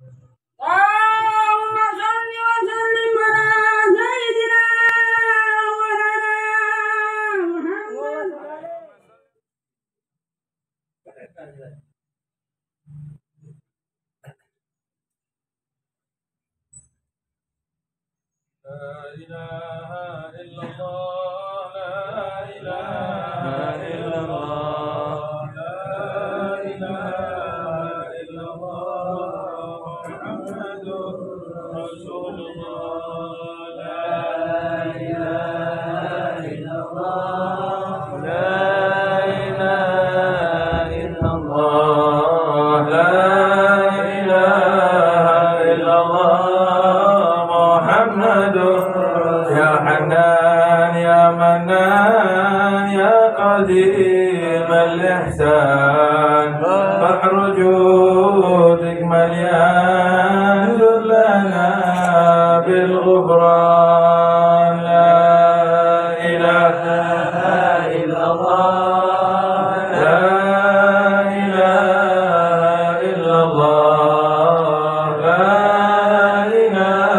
اللهم صل وسلم على سيدنا محمد. لا إله إلا الله لا إله إلا الله لا إله إلا الله محمد رسول الله لا إله إلا الله لا إله إلا الله لا إله إلا الله محمد يا حنان يا منان يا قديم الإحسان بحر جودك مليان جد لنا بالغفران لا إله إلا الله لا إله إلا الله لا إله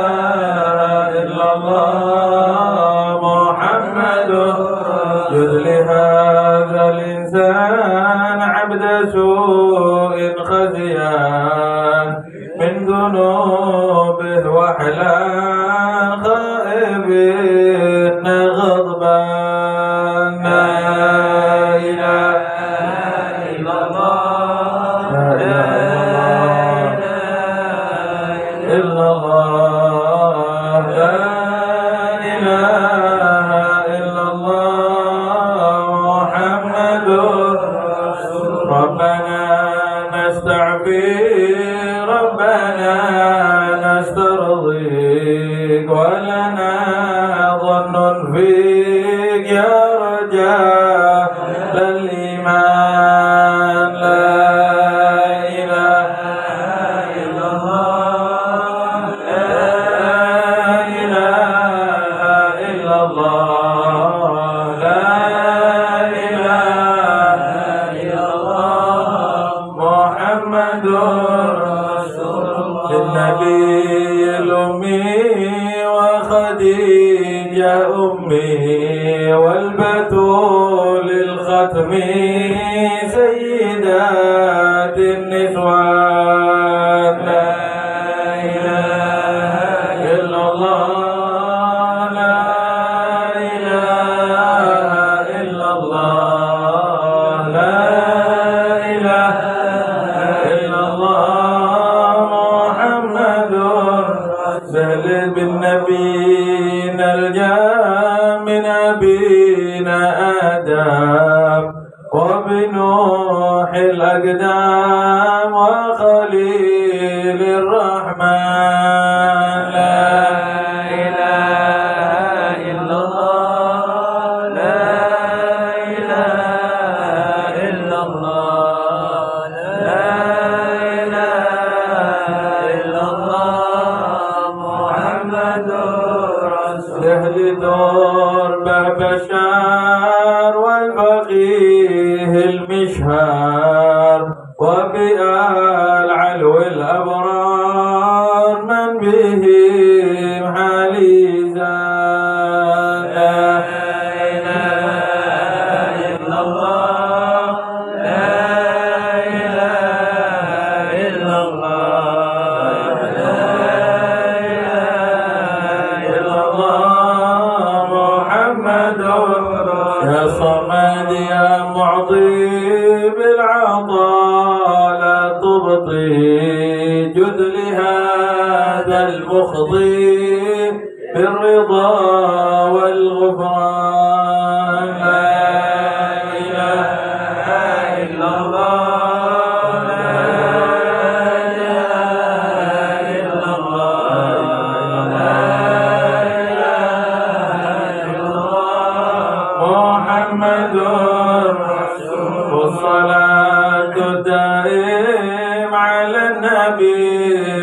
إلا الله محمد جد لهذا الإنسان عبد سوء خزيان من ذنوبه وحلان خائبين غضبان لا إله إلا الله لا إله إلا الله لا إله إلا الله محمد ربنا نستعفي ربنا نسترضيك ولنا ظن فيك يا رجاء الإيمان لا إله إلا الله لا إله إلا الله لا إله إلا الله محمد رسول الله للنبي الأمي وخديجة أمي والبتول الختم سيدات النسوان لا إله إلا الله لا إله إلا الله لا إله إلا الله محمد سهل بالنبي نلجأ من أبينا آدم وبنوح الأقدام وخليل الرحمن لا إله إلا الله لا إله إلا الله لا إله إلا الله محمد رسول أهل دور بشار والفقيه المشهار وبآل علو الأبرار من بهم حالي زاد لا إله إلا الله لا إله إلا الله لا إله إلا الله محمد يا صمد يا معطي بالعطاء لا تبطي جد لهذا المخضي بالرضا والغفران لا إله إلا الله لا إله إلا الله لا إله إلا الله محمد رسول والصلاة الدائم على النبي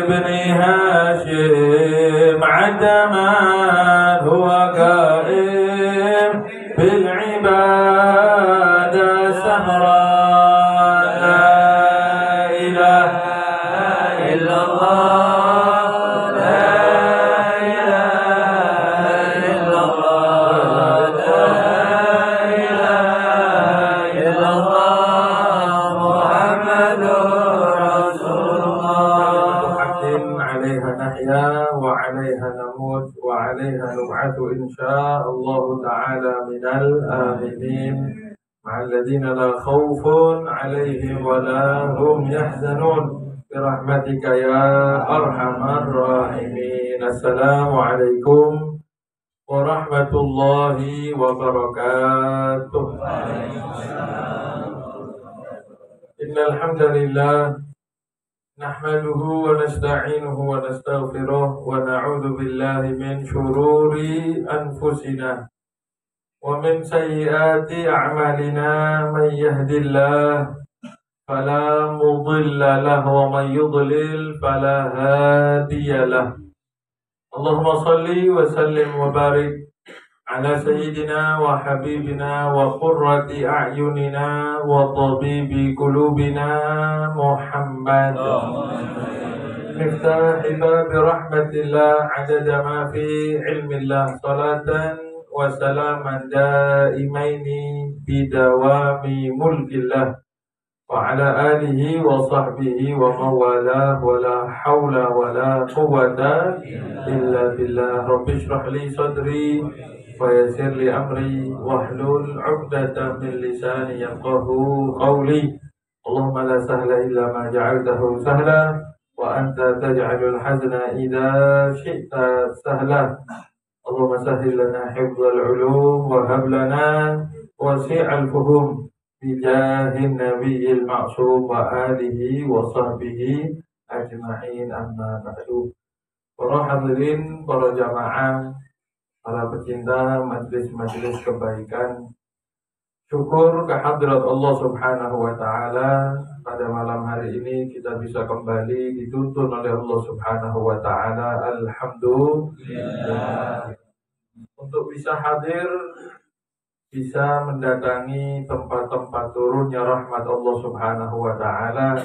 بن هاشم عدمان هو قائم بالعبادة سهران لا إله إلا illallah, la ilaha illallah, la ilaha illallah, Muhammadur Rasulullah. Haqqin 'alaiha nahya wa 'alaiha namut wa 'alaiha nub'atsu insyaallah ta'ala minal aminin. مع الذين لا خوف عليهم ولا هم يحزنون برحمتك يا أرحم الراحمين. السلام عليكم ورحمة الله وبركاته. إن الحمد لله نحمده ونستعينه ونستغفره ونعوذ بالله من شرور أنفسنا ومن سيئات أعمالنا. من يهد الله فلا مضل له ومن يضلل فلا هادي له. اللهم صل وسلم وبارك على سيدنا وحبيبنا وقرة أعيننا وطبيب قلوبنا محمد مفتاح باب رحمة الله عدد ما في علم الله. صلاة وسلاما دائمين بدوام ملك الله وعلى آله وصحبه ومن والاه ولا حول ولا قوة إلا بالله. رب اشرح لي صدري ويسر لي أمري واحلل عقدة من لساني يفقه قولي. اللهم لا سهل إلا ما جعلته سهلا وأنت تجعل الحزن إذا شئت سهلا. اللهم سهل لنا حفظ العلوم وهب لنا وسع الفهوم بجاه النبي المعصوم وآله وصحبه أجمعين. أما بعد. Para hadirin, para jamaah, para pecinta majelis-majelis kebaikan, syukur kehadirat Allah Subhanahu wa Ta'ala. Pada malam hari ini kita bisa kembali dituntun oleh Allah Subhanahu wa Ta'ala. Alhamdulillah. Untuk bisa hadir, bisa mendatangi tempat-tempat turunnya rahmat Allah Subhanahu wa Ta'ala.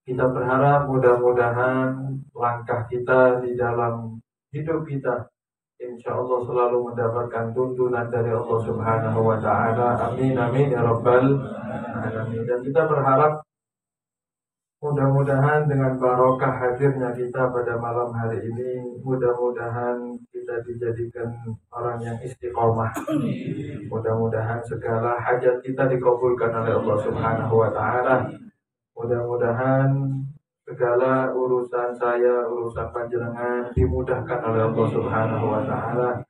Kita berharap mudah-mudahan langkah kita di dalam hidup kita insya Allah selalu mendapatkan tuntunan dari Allah Subhanahu wa Ta'ala. Amin amin ya rabbal alamin. Dan kita berharap mudah-mudahan dengan barokah hadirnya kita pada malam hari ini, mudah-mudahan kita dijadikan orang yang istiqomah. Mudah-mudahan segala hajat kita dikabulkan oleh Allah Subhanahu wa Ta'ala. Mudah-mudahan segala urusan saya, urusan panjenengan dimudahkan oleh Allah Subhanahu wa Ta'ala.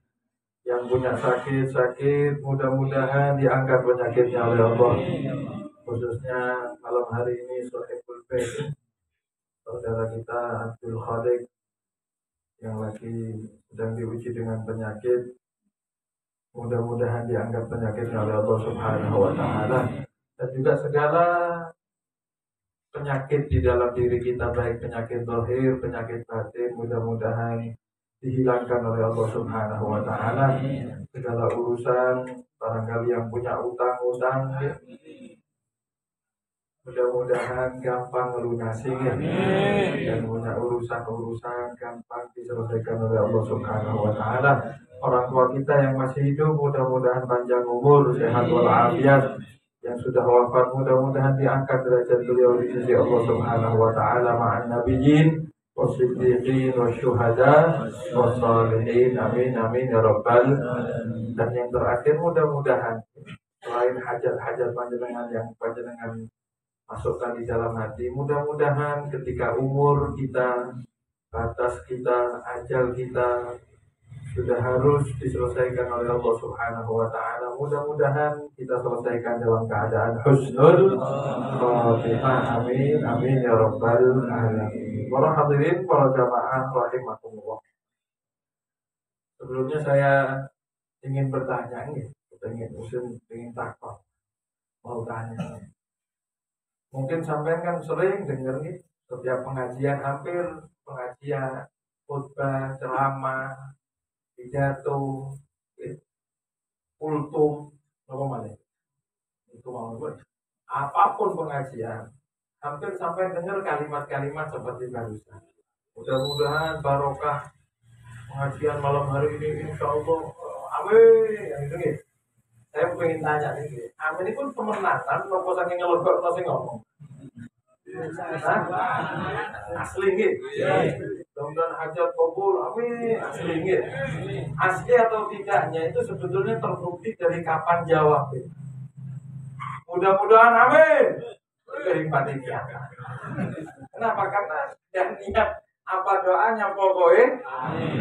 Yang punya sakit-sakit, mudah-mudahan diangkat penyakitnya oleh Allah. Khususnya malam hari ini Sohibul Bait, saudara kita Abdul Khalik yang lagi sedang diuji dengan penyakit. Mudah-mudahan diangkat penyakitnya oleh Allah Subhanahu wa Ta'ala. Dan juga segala penyakit di dalam diri kita, baik penyakit zahir, penyakit batin, mudah-mudahan dihilangkan oleh Allah Subhanahu wa Ta'ala. Segala urusan, barangkali yang punya utang-utang, mudah-mudahan gampang melunasi, dan punya urusan-urusan gampang diselesaikan oleh Allah Subhanahu wa Ta'ala. Orang tua kita yang masih hidup, mudah-mudahan panjang umur, sehat walafiat. Yang sudah wafat, mudah-mudahan diangkat derajat beliau di sisi Allah Subhanahu wa Ta'ala ma'an nabiyyin wasiddiqin wasyuhada wassalihin. Amin amin ya rabbal. Dan yang terakhir, mudah-mudahan selain hajat-hajat panjenengan yang panjenengan masukkan di dalam hati, mudah-mudahan ketika umur kita, batas kita, ajal kita sudah harus diselesaikan oleh Allah Subhanahu wa Ta'ala, mudah-mudahan kita selesaikan dalam keadaan husnul khatimah. Amin amin ya rabbal alamin. Para hadirin, para jamaah rahimakumullah. Sebelumnya saya ingin bertanya nih, ingin takut, mau tanya. Mungkin sampean kan sering dengar nih setiap pengajian, hampir pengajian, khutbah, ceramah, pidato, kultum, apa mana? Itu mau gue. Apapun pengajian, hampir sampai dengar kalimat-kalimat seperti barusan. Mudah-mudahan barokah pengajian malam hari ini, insya Allah, amin. Yang itu gitu. Saya pengen tanya nih, amin itu kemenangan, nopo saking ngelogok, nopo sing ngomong. Asli gitu. Mudah-mudahan hajat kabul, amin. Asli gitu. Asli atau tidaknya itu sebetulnya terbukti dari kapan jawab. Mudah-mudahan amin. Dari panitia. Kenapa? Karena yang niat apa doanya pokoknya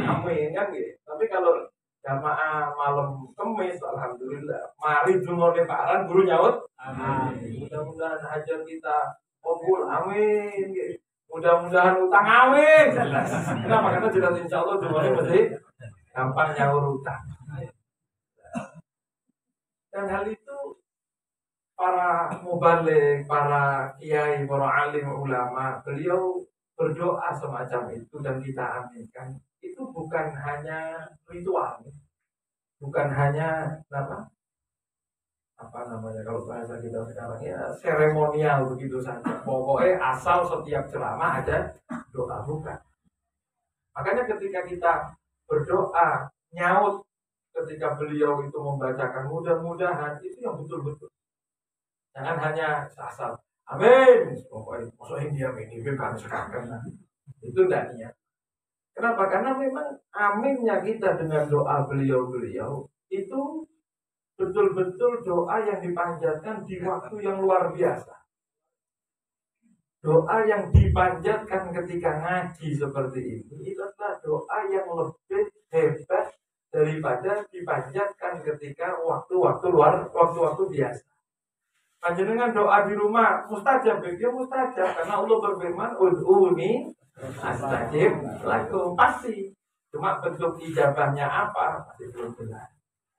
amin kan gitu. Tapi kalau jamaah malam Kemis, alhamdulillah, mari jumone paran guru nyaut amin. Mudah-mudahan hajat kita kabul amin gitu. Mudah-mudahan utang amin. Kenapa? Karena jelas insya Allah jumone mesti gampang nyaur utang. Dan hal itu para mubalik, para kiai, para alim ulama, beliau berdoa semacam itu dan kita aminkan. Itu bukan hanya ritual, bukan hanya apa namanya kalau bahasa kita sekarang ya seremonial begitu saja. Pokoknya asal setiap ceramah ada doa, bukan. Makanya ketika kita berdoa nyaut ketika beliau itu membacakan mudah-mudahan itu yang betul-betul. Jangan hanya asal amin. Pokoknya maksudnya dia ini kan sekarang itu tidak niat. Kenapa? Karena memang aminnya kita dengan doa beliau-beliau itu betul-betul doa yang dipanjatkan di waktu yang luar biasa. Doa yang dipanjatkan ketika ngaji seperti ini itu adalah doa yang lebih hebat daripada dipanjatkan ketika waktu-waktu biasa. Panjenengan doa di rumah mustajab, dia mustajab karena Allah berfirman ud'uni astajib lakum, pasti. Cuma bentuk ijabahnya apa masih belum jelas.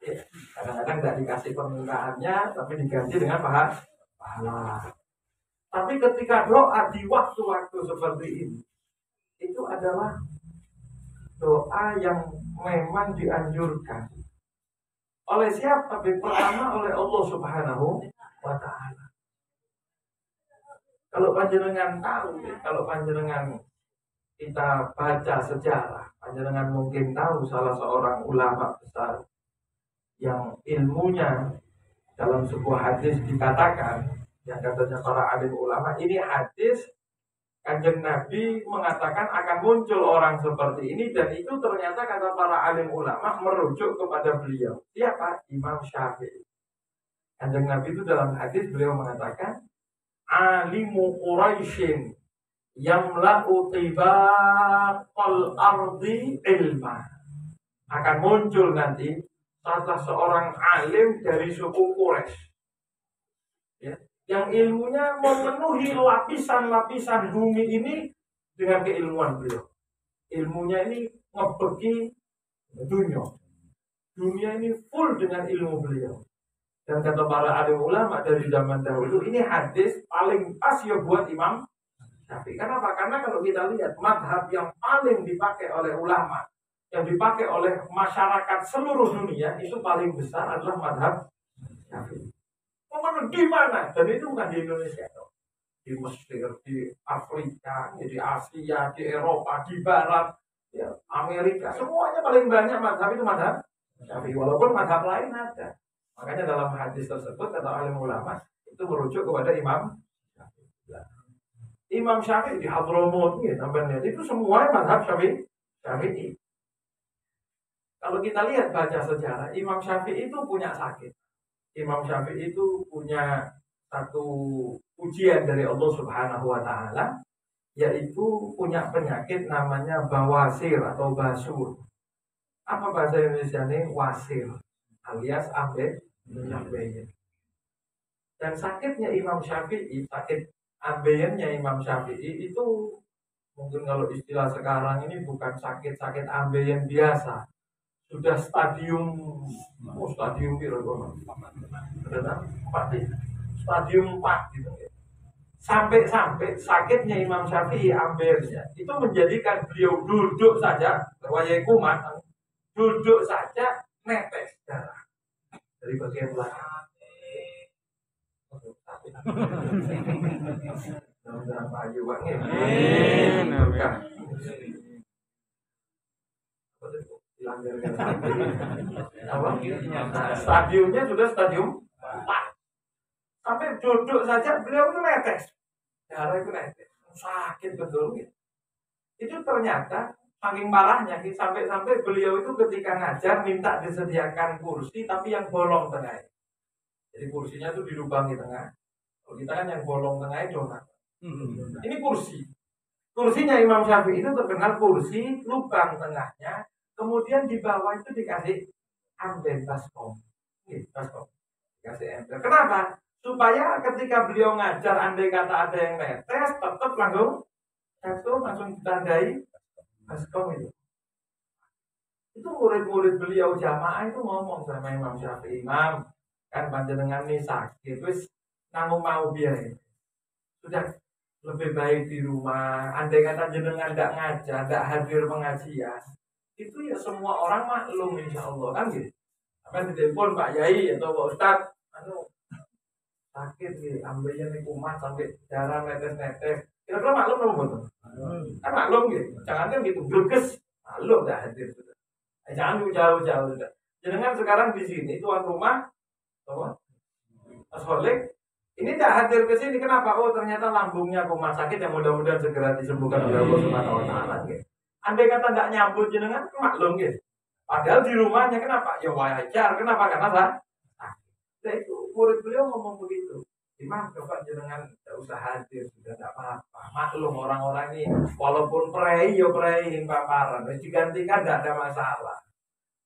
Ya, kadang-kadang tidak dikasih permintaannya tapi diganti dengan pahala. Tapi ketika doa di waktu-waktu seperti ini itu adalah doa yang memang dianjurkan. Oleh siapa? Pertama oleh Allah Subhanahu wa ta'ala. Kalau panjenengan tahu, kalau panjenengan kita baca sejarah, panjenengan mungkin tahu salah seorang ulama besar yang ilmunya dalam sebuah hadis dikatakan, yang katanya para alim ulama, ini hadis Kanjeng Nabi mengatakan akan muncul orang seperti ini, dan itu ternyata kata para alim ulama merujuk kepada beliau. Siapa? Imam Syafi'i. Kanjeng Nabi itu dalam hadis beliau mengatakan alimu Quraisyin yamla'u tibaqal ardi ilma. Akan muncul nanti salah seorang alim dari suku Quraisy, ya, yang ilmunya memenuhi lapisan-lapisan bumi ini dengan keilmuan beliau. Ilmunya ini ngebeki dunia ini full dengan ilmu beliau. Dan kata para alim ulama dari zaman dahulu, ini hadis paling pas ya buat Imam Syafi'i. Kenapa? Karena kalau kita lihat madhab yang paling dipakai oleh ulama, yang dipakai oleh masyarakat seluruh dunia, itu paling besar adalah madhab Syafi'i. Di mana? Dan itu bukan di Indonesia, di Mesir, di Afrika, di Asia, di Eropa, di Barat, ya, Amerika, semuanya paling banyak madhab itu madhab Syafi'i. Walaupun madhab lain ada. Makanya dalam hadis tersebut kata alim ulama itu merujuk kepada Imam Syafi'i. Imam Syafi'i di Hadramut itu semua madhab Syafi'i. Kalau kita lihat baca sejarah, Imam Syafi'i itu punya sakit. Imam Syafi'i itu punya satu ujian dari Allah Subhanahu wa ta'ala, yaitu punya penyakit namanya bawasir atau basur. Apa bahasa Indonesia-nya? Wasir alias ambeien. Dan sakitnya Imam Syafi'i, sakit ambeiennya Imam Syafi'i itu mungkin kalau istilah sekarang ini bukan sakit ambeien biasa, sudah stadium stadium 4 gitu. Sampai sakitnya Imam Syafi'i ambeiennya itu menjadikan beliau duduk saja, wayai kumat, duduk saja netes darah dari bagian belakang. Mudah-mudahan payu Pak. Amin. Berkah. Apa? Nah, stadiumnya sudah stadium 4. Sampai duduk saja beliau itu netes. Darah itu netes. Sakit betul gitu. Itu ternyata saking parahnya sampai beliau itu ketika ngajar minta disediakan kursi tapi yang bolong tengah. Jadi kursinya itu di lubang di tengah. Kalau kita kan yang bolong tengah itu donat. Ini kursi. Kursinya Imam Syafi'i itu terkenal kursi lubang tengahnya. Kemudian di bawah itu dikasih amben baskom. Baskom. Dikasih ember. Kenapa? Supaya ketika beliau ngajar andai kata ada yang netes tetap langsung ditandai baskom itu. Itu murid-murid beliau jamaah itu ngomong sama Imam Syafi'i, Imam, kan panjenengan nih sakit, terus nanggung mau biaya. Sudah lebih baik di rumah. Andai kata jenengan tidak ngajar, tidak hadir pengajian, itu ya semua orang maklum insya Allah kan gitu. Apa ditelepon Pak Yai atau Pak Ustadz, sakit nih, ambilnya nih kumat sampai darah netes-netes. Kira-kira maklum apa betul? Kan maklum gitu. Jangan kan gitu greges, maklum dah hadir sudah. Jangan jauh-jauh sudah. Jenengan sekarang di sini tuan rumah, apa? Mas Holik, ini tidak hadir ke sini kenapa? Oh ternyata lambungnya kumat sakit yang mudah-mudahan segera disembuhkan oleh Allah Subhanahu Wa Taala. Andai kata tidak nyambut jenengan maklum gitu. Padahal di rumahnya kenapa? Ya wajar. Kenapa? Karena sakit. Nah itu murid beliau ngomong begitu. Imam coba jenengan tidak usah hadir sudah tidak apa-apa. Maklum orang-orang ini walaupun prei yo prei paparan, digantikan tidak ada masalah.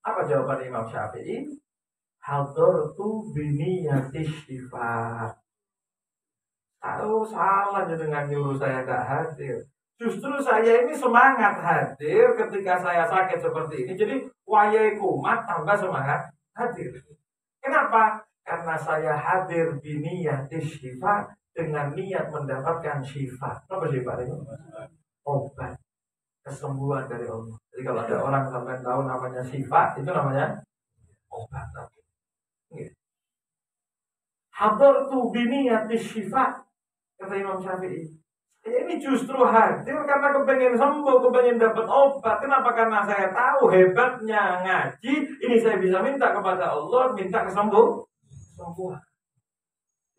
Apa jawaban Imam Syafi'i? Hadartu biniyati syifa. Tahu salah jenengan nyuruh saya tidak hadir. Justru saya ini semangat hadir ketika saya sakit seperti ini. Jadi wayai kumat tambah semangat hadir. Kenapa? Karena saya hadir biniyati syifa dengan niat mendapatkan syifa. Apa syifa itu? Obat. Kesembuhan dari Allah. Jadi kalau ada orang sampai tahu namanya syifa, itu namanya obat. Hadartu biniyati syifa. Kata Imam Syafi'i. Ini justru hadir karena kepengen sembuh, kepengen dapat obat. Kenapa? Karena saya tahu hebatnya ngaji. Ini saya bisa minta kepada Allah, minta kesembuhan.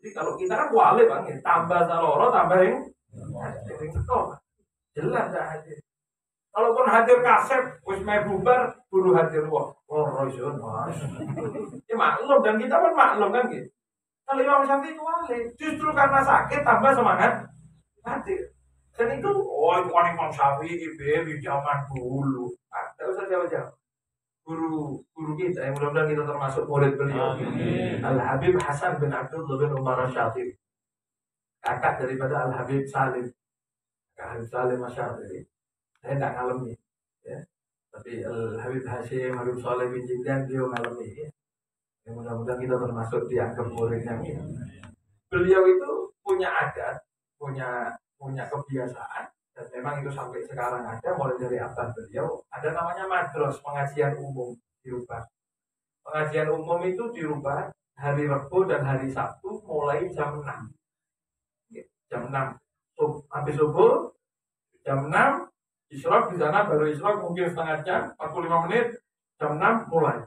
Jadi kalau kita kan wali bang, tambah saloro, tambah yang jelas dah hadir. Kalaupun hadir kaset, wis mai bubar, buru hadir wah, roison mas. Ya maklum dan kita pun maklum kan gitu. Kalau Imam Syafi'i itu wali, justru karena sakit tambah semangat hadir. Dan itu, itu kan Imam Syafi'i di zaman dulu. Tidak usah jauh-jauh. Guru kita yang mudah-mudahan kita termasuk murid beliau. Al-Habib Hasan bin Abdullah bin Umar Syafiri, kakak daripada Al-Habib Salim. Al-Habib Salim Syafiri. Saya tidak ngalami ya. Tapi Al-Habib Hashim, Habib Saleh bin Jindan dia ngalami ya. Yang mudah-mudahan kita termasuk dianggap muridnya ya. Beliau itu punya adat, punya kebiasaan. Dan memang itu sampai sekarang ada, mulai dari abad beliau, ada namanya madros, pengajian umum dirubah. Pengajian umum itu dirubah hari Rabu dan hari Sabtu mulai jam 6. Jam 6. Habis subuh, jam 6, isyraq di sana baru isyraq mungkin setengah jam, 45 menit, jam 6 mulai.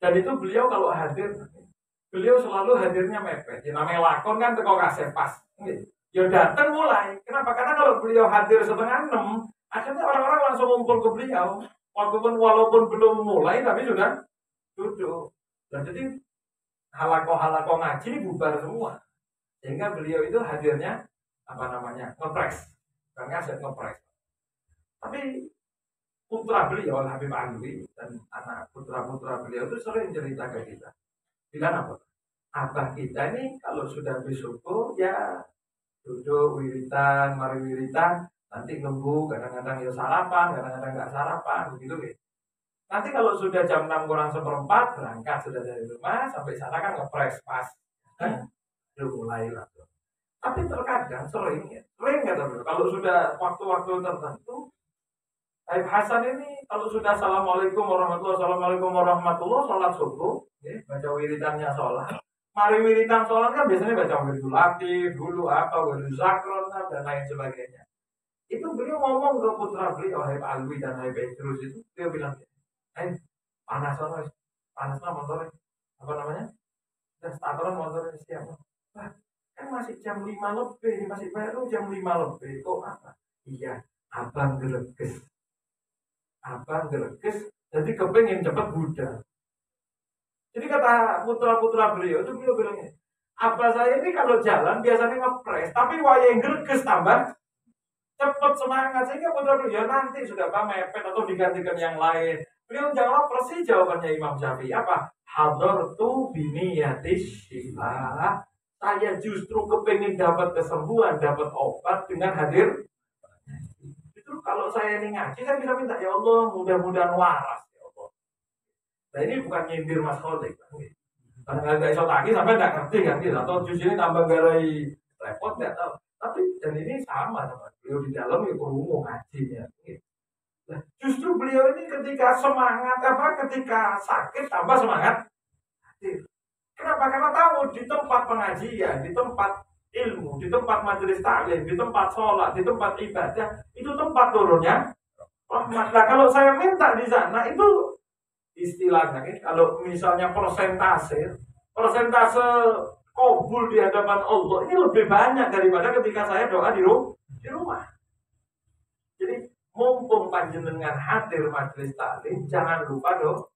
Dan itu beliau kalau hadir, beliau selalu hadirnya mepet. Ya, namanya lakon kan teko kaset pas. Ya datang mulai. Kenapa? Karena kalau beliau hadir setengah 6, akhirnya orang-orang langsung ngumpul ke beliau. Walaupun belum mulai, tapi sudah duduk. Dan jadi halako-halako ngaji bubar semua. Sehingga beliau itu hadirnya ngepres. Bukan kaset ngepres. Tapi putra beliau, Habib Alwi, dan anak putra-putra beliau itu sering cerita ke kita. Bilang apa? Abah kita ini kalau sudah bersyukur, ya duduk wiritan, mari wiritan, nanti nunggu, kadang-kadang ya sarapan, kadang-kadang nggak sarapan, begitu gitu. Nanti kalau sudah jam 6 kurang seperempat, berangkat sudah dari rumah, sampai sana kan ngepres pas. Udah mulai lah. Tapi terkadang sering kata beliau, kalau sudah waktu-waktu tertentu, Habib Hasan ini kalau sudah Assalamualaikum warahmatullahi wabarakatuh, sholat subuh, baca wiritannya sholat, Mari wiridan sholat kan biasanya baca wiridul latif, dulu apa, wiridul zakron, dan lain sebagainya. Itu beliau ngomong ke putra beliau, Habib Alwi dan Habib Idrus itu, beliau bilang, panas orang, panas lah motornya, apa namanya? Dan starteran motornya siapa? Wah, kan masih jam 5 lebih, masih baru jam 5 lebih, kok apa? Iya, abang greges, jadi kepengen cepat Buddha. Jadi kata putra-putra beliau itu beliau bilangnya, apa saya ini kalau jalan biasanya ngepres, tapi wayang greges tambah cepat semangat sehingga putra beliau nanti sudah mepet atau digantikan yang lain. Beliau jawab persis jawabannya Imam Syafi'i apa? Hadartu biniyatis syifa. Saya justru kepengen dapat kesembuhan, dapat obat dengan hadir. Itu kalau saya ini ngaji, saya bisa minta ya Allah mudah-mudahan waras ya Allah. Nah ini bukan nyindir Mas Kholik. Karena nggak iso lagi sampai nggak ngerti kan gitu. Atau jus ini tambah garai repot nggak tahu. Tapi dan ini sama sama beliau di dalam ya kerumuh ngajinya. Gitu. Nah, justru beliau ini ketika semangat ketika sakit tambah semangat. Kenapa? Karena tahu di tempat pengajian, di tempat ilmu, di tempat majelis taklim, di tempat sholat, di tempat ibadah, itu tempat turunnya rahmat. Nah, kalau saya minta di sana itu istilahnya, kalau misalnya persentase kabul di hadapan Allah ini lebih banyak daripada ketika saya doa di rumah. Jadi mumpung panjenengan hadir majelis taklim, jangan lupa doa.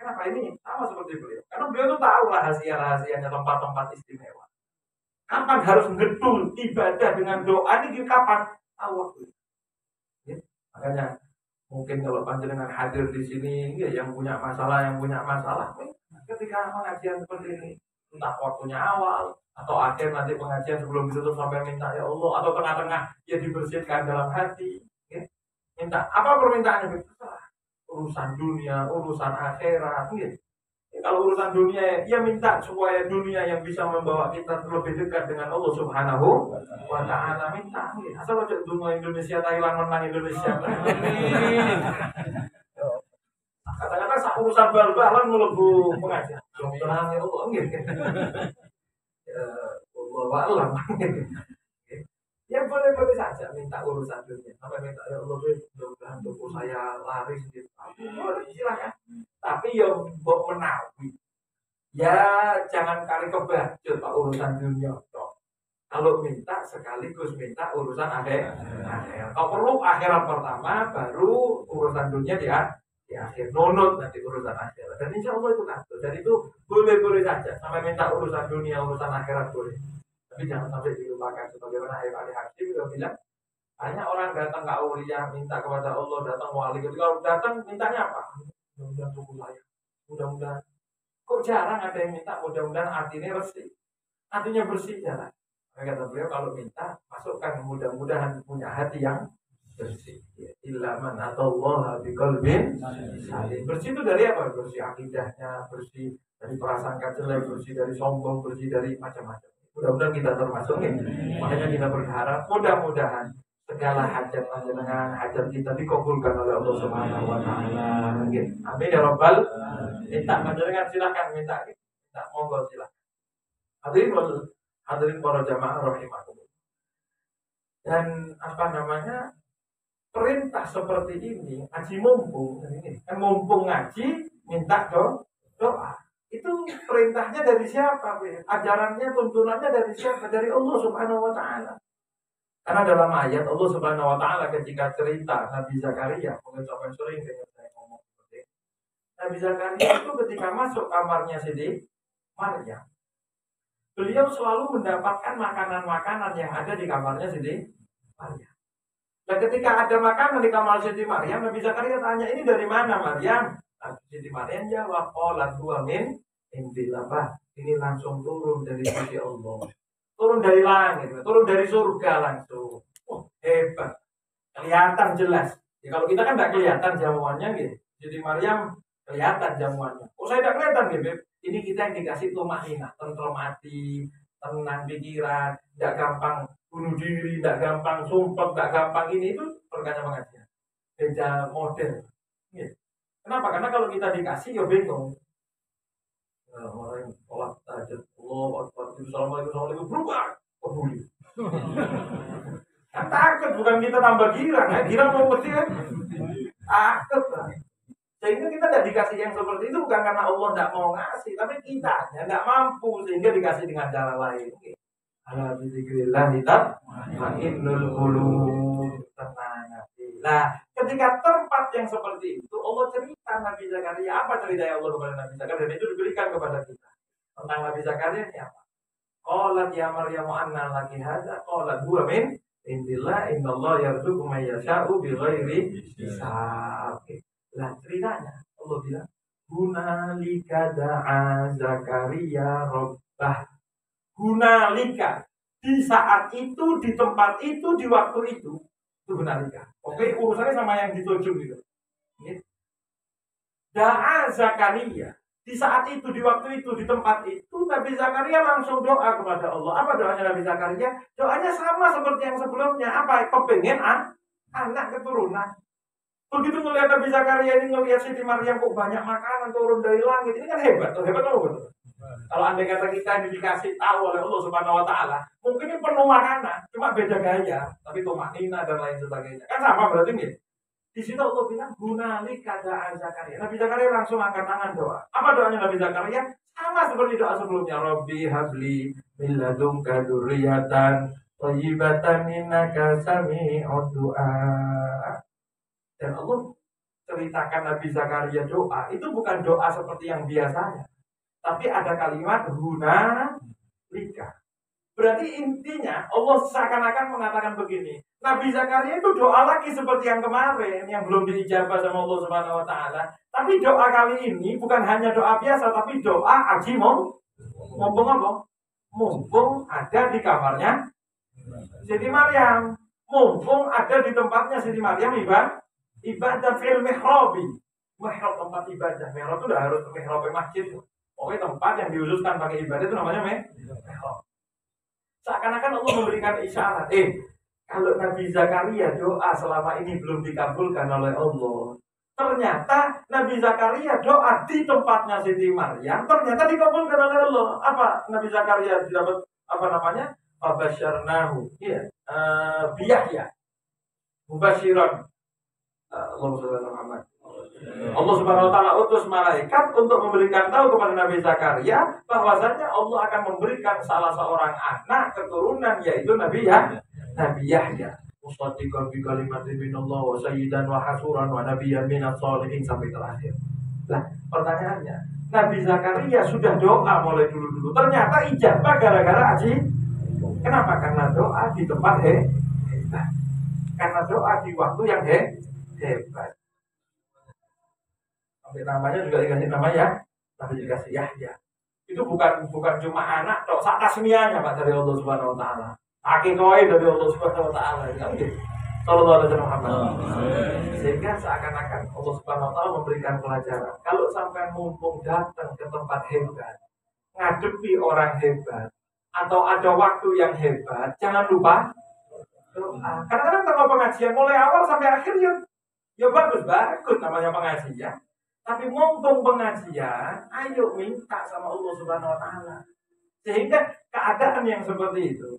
Kenapa ini sama seperti beliau? Karena beliau tuh tahu rahasia-rahasianya tempat-tempat istimewa. Kapan harus ngedul ibadah dengan doa ini kapan? Tahu waktu. Ya, makanya mungkin kalau panjenengan hadir di sini, ya, yang punya masalah, ketika pengajian seperti ini, entah waktunya awal atau akhir nanti pengajian sebelum ditutup sampai minta ya Allah, atau tengah-tengah ya dibersihkan dalam hati, ya. Minta apa permintaannya? Urusan dunia, urusan akhirat, gitu. Ya, kalau urusan dunia, ya minta supaya dunia yang bisa membawa kita lebih dekat dengan Allah Subhanahu wa Ta'ala, minta. Gitu. Asal aja dunia Indonesia, Thailand menang Indonesia. Kata-kata sak urusan bal-balan melebu pengajian. Tenang ya Allah, gitu. Allah alam. Ya boleh-boleh saja minta urusan dunia. Sampai minta ya Allah, mudah-mudahan toko saya laris gitu. Boleh silakan. Tapi ya mbok menawi. Ya jangan kali kebacut Pak urusan dunia. Kalau minta sekaligus minta urusan akhirat. Kalau perlu akhirat pertama, baru urusan dunia di akhir. Nunut nanti urusan akhirat. Dan insya Allah itu kan. Dan itu boleh-boleh saja. Sampai minta urusan dunia, urusan akhirat boleh. Tapi jangan sampai dilupakan sebagaimana Habib Ali Habsyi beliau bilang hanya orang datang ke aulia minta kepada Allah, datang wali, kalau datang mintanya apa? Mudah-mudahan tubuh saya, mudah-mudahan. Kok jarang ada yang minta mudah-mudahan artinya bersih, artinya bersih jarang. Kata beliau kalau minta masukkan mudah-mudahan punya hati yang bersih. Illa man atallaha biqalbin salim. Bersih itu dari apa? Bersih akidahnya, bersih dari prasangka jelek, bersih dari sombong, bersih dari macam-macam. Mudah-mudahan kita termasuk ya. Makanya kita berharap mudah-mudahan segala hajat panjenengan, hajat kita dikabulkan oleh Allah Subhanahu wa Ta'ala. Amin ya rabbal. Minta panjenengan silakan minta. Minta monggo silakan. Hadirin para jamaah rahimakumullah. Dan apa namanya? Perintah seperti ini, ngaji mumpung ini. Kan mumpung ngaji minta doa. Itu perintahnya dari siapa? Ajarannya, tuntunannya dari siapa? Dari Allah Subhanahu wa Ta'ala. Karena dalam ayat Allah Subhanahu wa Ta'ala ketika cerita Nabi Zakaria, mungkin sampai sering dengan saya ngomong seperti itu. Nabi Zakaria itu ketika masuk kamarnya Siti Maryam, beliau selalu mendapatkan makanan-makanan yang ada di kamarnya Siti Maryam. Dan ketika ada makanan di kamar Siti Maryam, Nabi Zakaria tanya, ini dari mana Maryam? Siti Maryam jawab, qalat huwa min indillah. Ini langsung turun dari sisi Allah. Turun dari langit, turun dari surga langsung. Hebat. Kelihatan jelas. Ya, kalau kita kan tidak kelihatan jamuannya gitu. Siti Maryam kelihatan jamuannya. Oh saya tidak kelihatan gitu. Ini kita yang dikasih tumahinah, tentrem hati, tenang pikiran, tidak gampang bunuh diri, tidak gampang sumpah, tidak gampang ini itu perkara pengajian. Beda model. Gitu. Kenapa? Karena kalau kita dikasih ya bingung. Orang sholat tahajud, Allah Akbar, Assalamualaikum, berubah, peduli. Kan takut, bukan kita tambah girang, girang mau mesti kan? Takut lah. Sehingga kita tidak dikasih yang seperti itu bukan karena Allah tidak mau ngasih, tapi kita tidak mampu sehingga dikasih dengan cara lain. Ala bizikrillah tatma'innul qulub, tenang hati. Nah, ketika tempat yang seperti itu Allah cerita Nabi Zakaria, apa cerita yang Allah kepada Nabi Zakaria, dan itu diberikan kepada kita. Tentang Nabi Zakaria ini apa? Qalat ya Maryam anna laki hadza, qalat huwa min indillah, innallaha yarzuqu man yasha'u bighairi hisab. Nah, ceritanya Allah bilang hunalika da'a Zakaria rabbah. Hunalika, di saat itu, di tempat itu, di waktu itu hunalika. Oke, urusannya sama yang dituju gitu. Da'a Zakaria, di saat itu, di waktu itu, di tempat itu, Nabi Zakaria langsung doa kepada Allah. Apa doanya Nabi Zakaria? Doanya sama seperti yang sebelumnya. Apa? Kepengen anak keturunan. Begitu melihat Nabi Zakaria ini, ngelihat Siti Maryam kok banyak makanan turun dari langit, ini kan hebat, hebat apa betul? Kalau andai kata kita ini dikasih tahu oleh Allah Subhanahu Wa Taala, mungkin ini penuh makanan, cuma beda gaya, tapi tumanina dan lain sebagainya, kan sama berarti nih. Di situ Allah bilang hunalika da'a Zakaria. Nabi Zakaria langsung angkat tangan doa. Apa doanya Nabi Zakaria? Sama seperti doa sebelumnya. Rabbi habli min ladunka dzurriyyatan thayyibatan innaka sami'ud du'a. Dan Allah ceritakan Nabi Zakaria doa, itu bukan doa seperti yang biasanya. Tapi ada kalimat hunalika. Berarti intinya Allah seakan-akan mengatakan begini. Nabi Zakaria itu doa lagi seperti yang kemarin, yang belum diijabah sama Allah Subhanahu Wa Taala. Tapi doa kali ini bukan hanya doa biasa, tapi doa aji mumpung ada di kamarnya Siti Maryam, mumpung ada di tempatnya Siti Maryam ibadah fil mihrabi. Mihrab tempat ibadah. Mihrab itu udah harus mihrab masjid. Pokoknya tempat yang diususkan pakai ibadah itu namanya mihrab. Seakan-akan Allah memberikan isyarat. Kalau Nabi Zakaria doa selama ini belum dikabulkan oleh Allah, ternyata Nabi Zakaria doa di tempatnya Siti Maryam ternyata dikabulkan oleh Allah. Apa Nabi Zakaria dapat apa namanya? Fabasyarnahu. Iya, biyahya. Mubasyiran. Allah Subhanahu Wa Taala utus malaikat untuk memberikan tahu kepada Nabi Zakaria bahwasanya Allah akan memberikan salah seorang anak keturunan yaitu Nabi Yahya. Musaddiqan bi kalimatin minallah wa sayyidan wa hasuran wa nabiyyan minas shalihin sampai terakhir. Nah, pertanyaannya, Nabi Zakaria sudah doa mulai dulu-dulu. Ternyata ijabah gara-gara aji. Kenapa? Karena doa di tempat hebat. Karena doa di waktu yang hebat. Sampai namanya juga dikasih nama ya, tapi dikasih Yahya. Itu bukan cuma anak, tok sak tasmiahnya Pak dari Allah Subhanahu Wa Taala. Akikoi dari Allah Subhanahu Wa Taala. Sallallahu alaihi wasallam. Sehingga seakan-akan Allah Subhanahu Wa Taala memberikan pelajaran. Kalau sampai mumpung datang ke tempat hebat, ngadepi orang hebat, atau ada waktu yang hebat, jangan lupa doa. Kadang-kadang kalau pengajian mulai awal sampai akhir ya bagus namanya pengajian. Tapi mumpung pengajian, ayo minta sama Allah Subhanahu Wa Taala. Sehingga keadaan yang seperti itu,